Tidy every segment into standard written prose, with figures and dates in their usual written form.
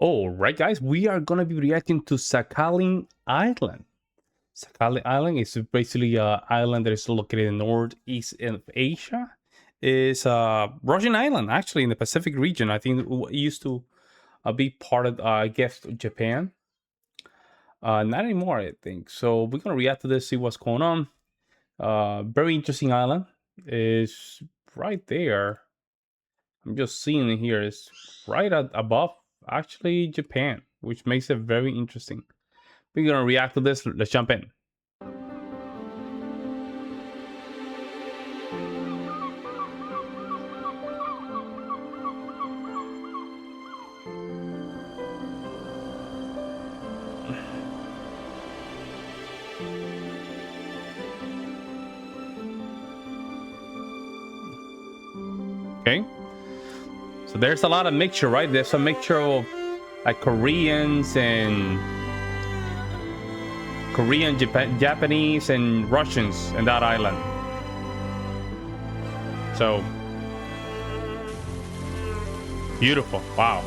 All right, guys, we are gonna be reacting to Sakhalin Island. Sakhalin Island is basically an island that is located in the northeast of Asia. It's a Russian island, actually, in the Pacific region. I think it used to be part of, I guess, Japan. Not anymore, I think. So we're gonna react to this, see what's going on. Very interesting island. Is right there. I'm just seeing it here. It's right above, actually, Japan, which makes it very interesting. We're gonna react to this. Let's jump in. Okay, so there's a lot of mixture, right? There's a mixture of like Koreans and Japanese, and Russians in that island. So beautiful. Wow.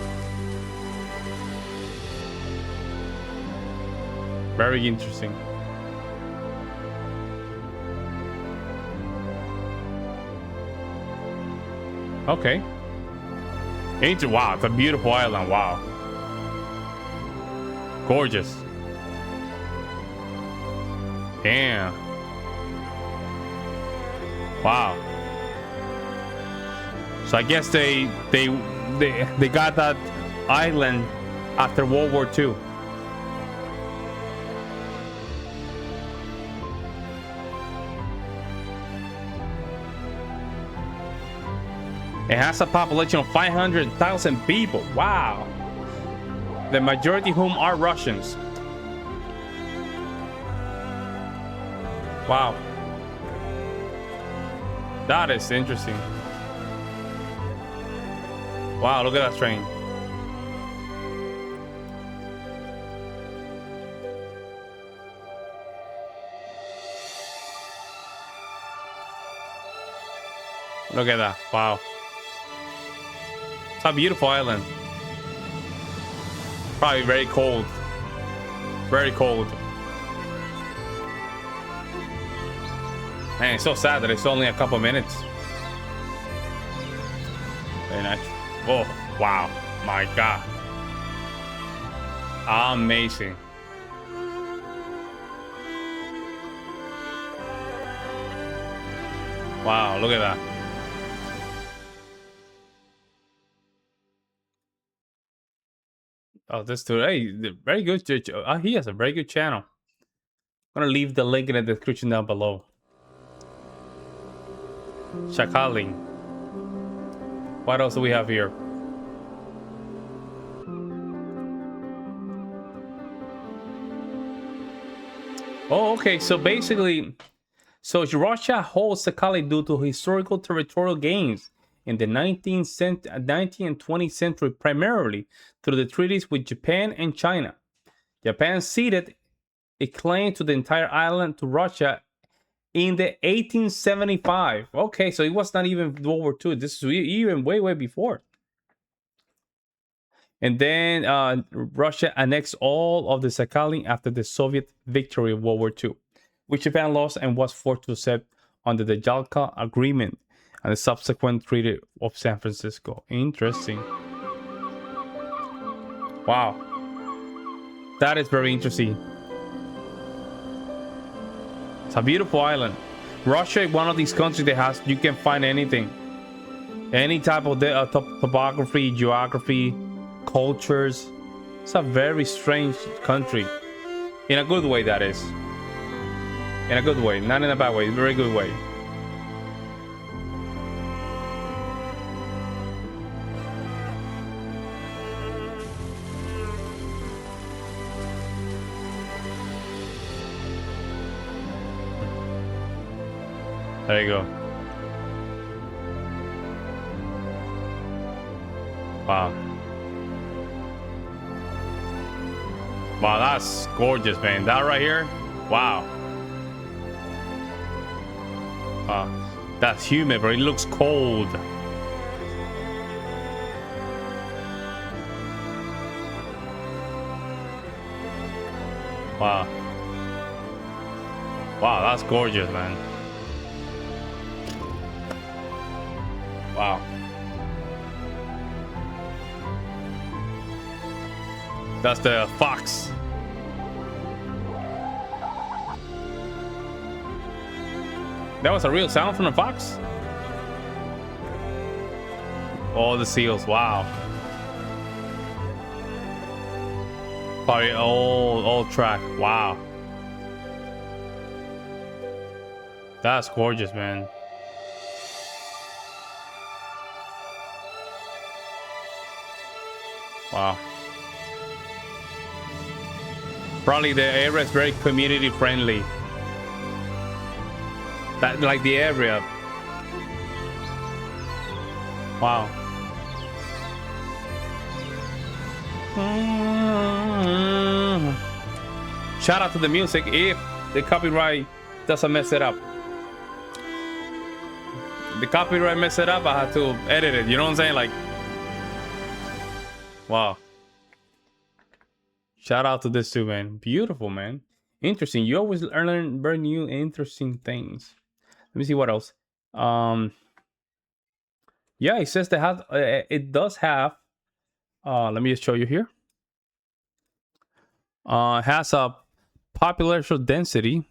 Very interesting. Okay. Wow, it's a beautiful island. Wow. Gorgeous. Damn. Wow. So I guess they got that island after World War II. It has a population of 500,000 people. Wow. The majority of whom are Russians. Wow. That is interesting. Wow, look at that train. Look at that. Wow. It's a beautiful island. Probably very cold. Very cold. Man, it's so sad that it's only a couple minutes. Very nice. Oh, wow. My God. Amazing. Wow, look at that. Oh, this dude, hey, very good. He has a very good channel. I'm gonna leave the link in the description down below. Sakhalin. What else do we have here? Oh, okay. So basically, Russia holds Sakhalin due to historical territorial gains in the 19th and 20th century, primarily through the treaties with Japan and China. Japan ceded a claim to the entire island to Russia in the 1875. Okay, so it was not even World War II. This is even way before. And then Russia annexed all of the Sakhalin after the Soviet victory of World War II, which Japan lost and was forced to accept under the Jalka Agreement and the subsequent Treaty of San Francisco. Interesting. Wow. That is very interesting. It's a beautiful island. Russia is one of these countries that has, you can find anything. Any type of topography, geography, cultures. It's a very strange country. In a good way, that is. In a good way, not in a bad way, very good way. There you go. Wow. Wow, that's gorgeous, man. That right here. Wow. Wow. That's humid, but it looks cold. Wow. Wow, that's gorgeous, man. Wow. That's the fox. That was a real sound from the fox? All the seals, wow. Probably old track, wow. That's gorgeous, man. Wow. Probably the area is very community friendly. That, like the area. Wow. Shout out to the music if the copyright doesn't mess it up. The copyright mess it up, I had to edit it. You know what I'm saying? Like, wow. Shout out to this too, man. Beautiful, man. Interesting. You always learn very new, interesting things. Let me see what else. Yeah, it says that it does have. Let me just show you here. It has a population density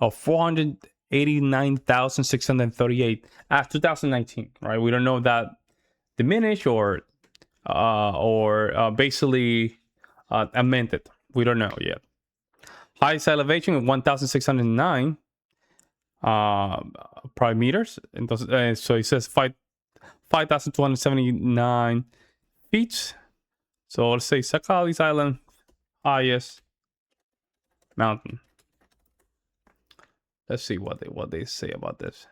of 489,638 at 2019. Right, we don't know if that diminished or basically amended. We don't know yet. Highest elevation of 1,609 prime meters. Entonces, so it says 5,279 feet. So let's say Sakhalin Island, highest mountain. Let's see what they say about this.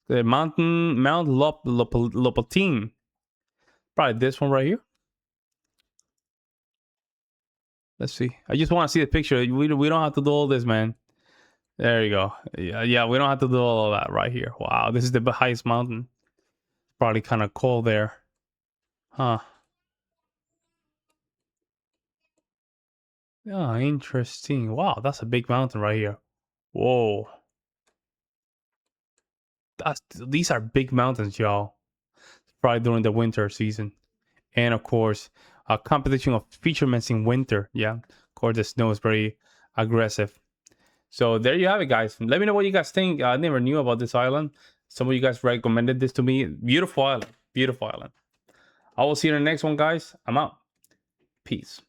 The Mount Lopatin. Probably this one right here. Let's see. I just want to see the picture. We don't have to do all this, man. There you go. Yeah, we don't have to do all of that right here. Wow, this is the highest mountain. Probably kind of cold there. Huh. Yeah, interesting. Wow, that's a big mountain right here. Whoa. These are big mountains, y'all. Probably during the winter season. And of course, a competition of fishermen in winter. Yeah, of course, the snow is very aggressive. So there you have it, guys. Let me know what you guys think. I never knew about this island. Some of you guys recommended this to me. Beautiful island. Beautiful island. I will see you in the next one, guys. I'm out. Peace.